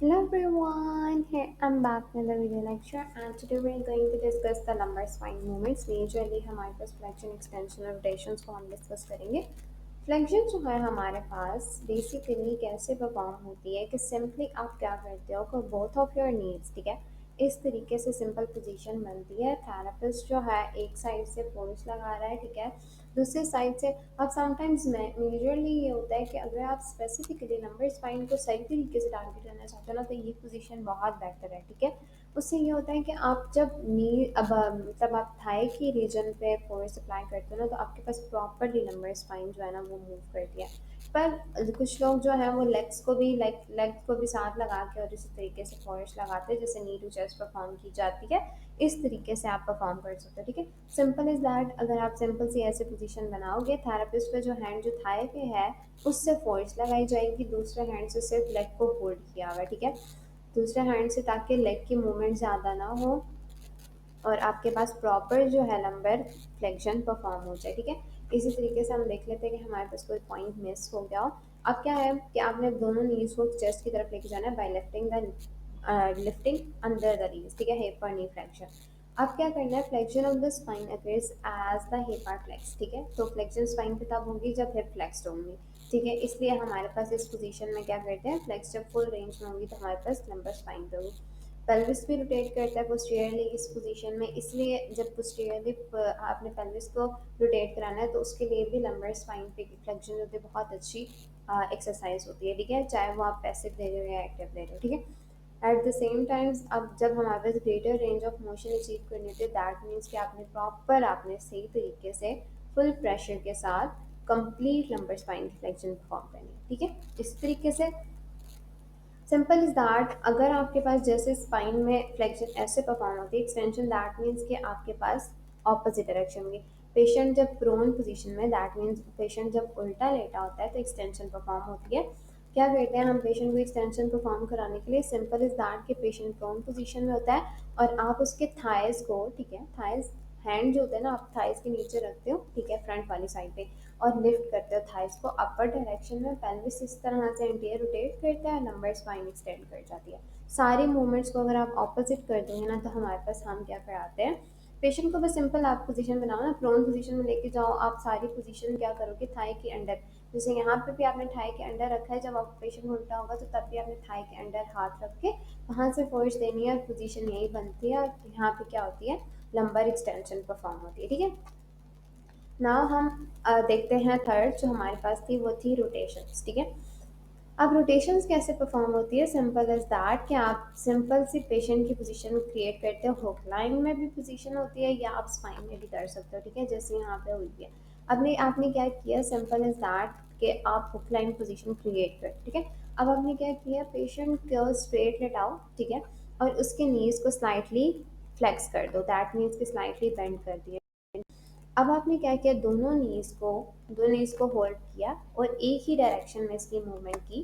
Hello everyone, here I'm back with the video lecture and today we're going to discuss the lumbar spine movements. Majorly हमारे पास flexion extension और rotations को हम discuss करेंगे। Flexion जो है हमारे पास basically कैसे परफॉर्म होती है कि सिंपली आप क्या करते हो कि बोथ ऑफ योर नीड्स, ठीक है, इस तरीके से सिंपल पोजीशन बनती है। थेरेपिस्ट जो है एक साइड से फोर्स लगा रहा है, ठीक है, दूसरी साइड से। अब समटाइम्स में मेजरली ये होता है कि अगर आप स्पेसिफिकली लंबर स्पाइन को सही तरीके से टारगेट करना चाहते हो ना, तो ये पोजीशन बहुत बेहतर है, ठीक है। उससे ये होता है कि आप जब नी अब मतलब आप थाई की रीजन पे फोर्स अप्लाई करते हो ना, तो आपके पास प्रॉपरली लंबर स्पाइन जो है ना वो मूव करती है। पर कुछ लोग जो है वो लेग्स को भी साथ लगा के और इसी तरीके से फोर्स लगाते हैं, जैसे नी टू चेस्ट परफॉर्म की जाती है। इस तरीके से आप परफॉर्म कर सकते हो, ठीक है। Simple is that. अगर आप सिंपल सी ऐसे पोजीशन बनाओगे, थेरेपिस्ट का जो हैंड जो थाई पे है उससे फोर्स लगाई जाएगी, दूसरे हैंड से सिर्फ लेग को होल्ड किया हुआ है, ठीक है, दूसरे हैंड से, ताकि लेग की मूवमेंट ज़्यादा ना हो और आपके पास प्रॉपर जो है लंबर फ्लेक्शन परफॉर्म हो जाए, ठीक है। इसी तरीके से हम देख लेते हैं कि हमारे पास कोई पॉइंट मिस हो गया हो। अब क्या है कि आपने दोनों नीज को चेस्ट की तरफ लेके जाना है bye lifting under the knees, ठीक है, हिप और नी फ्लेक्शन। अब क्या करना है, flexion of the spine appears as the hip are flex, ठीक है। तो फ्लेक्शन स्पाइन की तब होगी जब हिप फ्लेक्स्ड होंगी, ठीक है। इसलिए हमारे पास इस पोजीशन में क्या करते हैं, फ्लेक्स जब फुल रेंज में होगी तो हमारे पास लंबर स्पाइन पे होगी। पेल्विस भी रोटेट करता है पोस्टीरियरली इस पोजीशन में, इसलिए जब पोस्टीरियरली आपने पेल्विस को रोटेट कराना है तो उसके लिए भी लंबर स्पाइन पे फ्लेक्शन होती है, बहुत अच्छी एक्सरसाइज होती है, ठीक है, चाहे वो आप पैसिव ले रहे हो या एक्टिव ले रहे हो, ठीक है। एट द सेम टाइम्स अब जब हमारे पास greater range of motion achieve करनी होती है, दैट मीन्स कि आपने सही तरीके से फुल प्रेशर के साथ कंप्लीट लंबर स्पाइन की फ्लेक्शन परफॉर्म करनी है, ठीक है। इस तरीके से सिंपल इज दैट। अगर आपके पास जैसे स्पाइन में फ्लेक्शन ऐसे परफॉर्म होती है, एक्सटेंशन, दैट मीन्स कि आपके पास ऑपोजिट डायरेक्शन में पेशेंट जब प्रोन पोजीशन में, दैट मीन्स पेशेंट जब उल्टा लेटा होता है तो एक्सटेंशन परफॉर्म होती है। क्या करते हैं हम पेशेंट को एक्सटेंशन परफॉर्म कराने के लिए, सिंपल इज दैट कि पेशेंट प्रोन पोजीशन में होता है और आप उसके थाइज को, ठीक है, थाइज हैंड जो होते हैं ना, आप थाइज के नीचे रखते हो, ठीक है, फ्रंट वाली साइड पे, और लिफ्ट करते हो थाइस को अपर डायरेक्शन में। पेल्विस इस तरह से एंटीरियर रोटेट करता है, लंबर स्पाइन एक्सटेंड कर जाती है। सारी मूवमेंट्स को अगर आप ऑपोजिट कर देंगे ना, तो हमारे पास हम क्या कराते हैं, पेशेंट को बस सिंपल आप पोजीशन बनाओ ना, प्रोन पोजीशन में लेके जाओ। आप सारी पोजीशन क्या करोगे, थाई के अंडर, जैसे यहाँ पे भी आपने थाई के अंडर रखा है, जब आप पेशेंट उल्टा होगा तो तब भी आपने थाई के अंडर हाथ रख के वहाँ से फोर्स देनी है और पोजीशन यही बनती है, और यहाँ पे क्या होती है, लंबर एक्सटेंशन परफॉर्म होती है, ठीक है। नाउ हम देखते हैं थर्ड जो हमारे पास थी, वो थी रोटेशंस, ठीक है। अब रोटेशंस कैसे परफॉर्म होती है, सिंपल एज दैट कि आप सिंपल सी पेशेंट की पोजीशन क्रिएट करते हो, हुक लाइन में भी पोजीशन होती है या आप स्पाइन में भी कर सकते हो, ठीक है, जैसे यहाँ पे हुई है। आपने आपने क्या किया, सिंपल एज दैट कि आप हुक लाइन पोजीशन क्रिएट कर, ठीक है। अब आपने क्या किया, पेशेंट को स्ट्रेट लेटाओ, ठीक है, और उसके नीज को स्लाइटली फ्लेक्स कर दो, दैट मीन्स कि स्लाइटली बेंड कर दिया। अब आपने क्या किया, दोनों नीज को होल्ड किया और एक ही डायरेक्शन में इसकी मूवमेंट की,